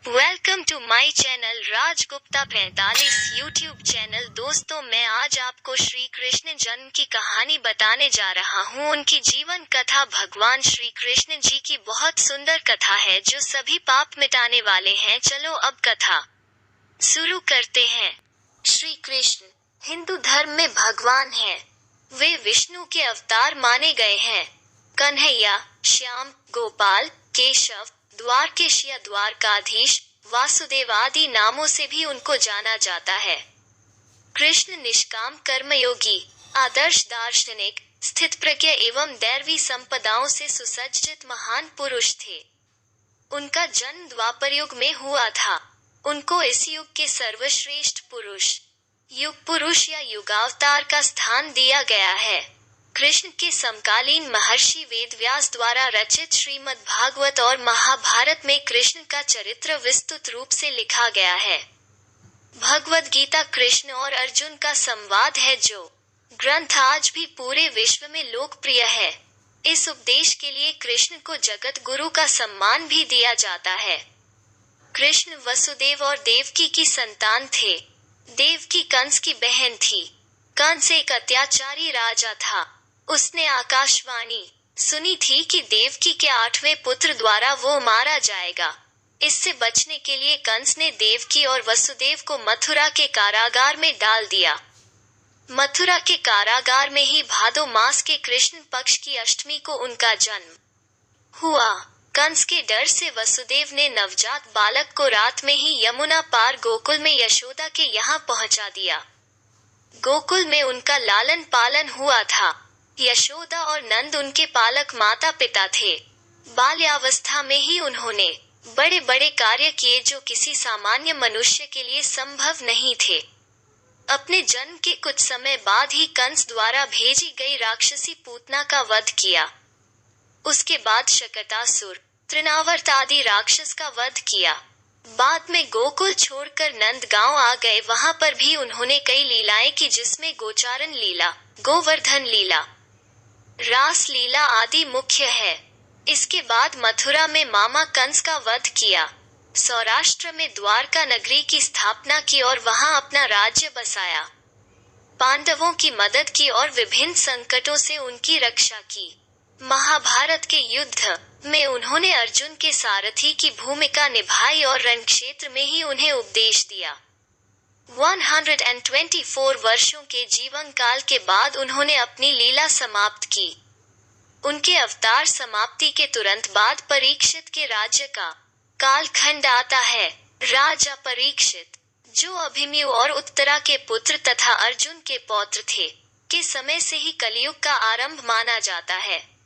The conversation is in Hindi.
Welcome to my channel Rajgupta 45 YouTube channel. दोस्तों, मैं आज आपको श्री कृष्ण जन्म की कहानी बताने जा रहा हूँ। उनकी जीवन कथा भगवान श्री कृष्ण जी की बहुत सुंदर कथा है जो सभी पाप मिटाने वाले हैं। चलो अब कथा शुरू करते हैं। श्री कृष्ण हिंदू धर्म में भगवान हैं। वे विष्णु के अवतार माने गए हैं। कन्हैया, श्याम, गोपाल, केशव, द्वारकेश या द्वारकाधीश, वासुदेव आदि नामों से भी उनको जाना जाता है। कृष्ण निष्काम कर्मयोगी, आदर्श दार्शनिक, स्थित प्रज्ञ एवं दैवी संपदाओं से सुसज्जित महान पुरुष थे। उनका जन्म द्वापर युग में हुआ था। उनको इस युग के सर्वश्रेष्ठ पुरुष, युग पुरुष या युगावतार का स्थान दिया गया है। कृष्ण के समकालीन महर्षि वेदव्यास द्वारा रचित श्रीमद् भागवत और महाभारत में कृष्ण का चरित्र विस्तृत रूप से लिखा गया है। भगवद गीता कृष्ण और अर्जुन का संवाद है जो ग्रंथ आज भी पूरे विश्व में लोकप्रिय है। इस उपदेश के लिए कृष्ण को जगत गुरु का सम्मान भी दिया जाता है। कृष्ण वसुदेव और देवकी की संतान थे। देवकी कंस की बहन थी। कंस एक अत्याचारी राजा था। उसने आकाशवाणी सुनी थी कि देवकी के 8वें पुत्र द्वारा वो मारा जाएगा। इससे बचने के लिए कंस ने देवकी और वसुदेव को मथुरा के कारागार में डाल दिया। मथुरा के कारागार में ही भादो मास के कृष्ण पक्ष की अष्टमी को उनका जन्म हुआ। कंस के डर से वसुदेव ने नवजात बालक को रात में ही यमुना पार गोकुल में यशोदा के यहाँ पहुँचा दिया। गोकुल में उनका लालन पालन हुआ था। यशोदा और नंद उनके पालक माता पिता थे। बाल्यावस्था में ही उन्होंने बड़े बड़े कार्य किए जो किसी सामान्य मनुष्य के लिए संभव नहीं थे। अपने जन्म के कुछ समय बाद ही कंस द्वारा भेजी गई राक्षसी पूतना का वध किया। उसके बाद शकटासुर, तृणावर्त आदि राक्षस का वध किया। बाद में गोकुल छोड़कर नंद गांव आ गए। वहां पर भी उन्होंने कई लीलाएं की जिसमें गोचारण लीला, गोवर्धन लीला, रास लीला आदि मुख्य है। इसके बाद मथुरा में मामा कंस का वध किया। सौराष्ट्र में द्वारका नगरी की स्थापना की और वहां अपना राज्य बसाया। पांडवों की मदद की और विभिन्न संकटों से उनकी रक्षा की। महाभारत के युद्ध में उन्होंने अर्जुन के सारथी की भूमिका निभाई और रणक्षेत्र में ही उन्हें उपदेश दिया। 124 वर्षों के जीवन काल के बाद उन्होंने अपनी लीला समाप्त की। उनके अवतार समाप्ति के तुरंत बाद परीक्षित के राज्य का कालखंड आता है। राजा परीक्षित, जो अभिमन्यु और उत्तरा के पुत्र तथा अर्जुन के पौत्र थे, के समय से ही कलयुग का आरंभ माना जाता है।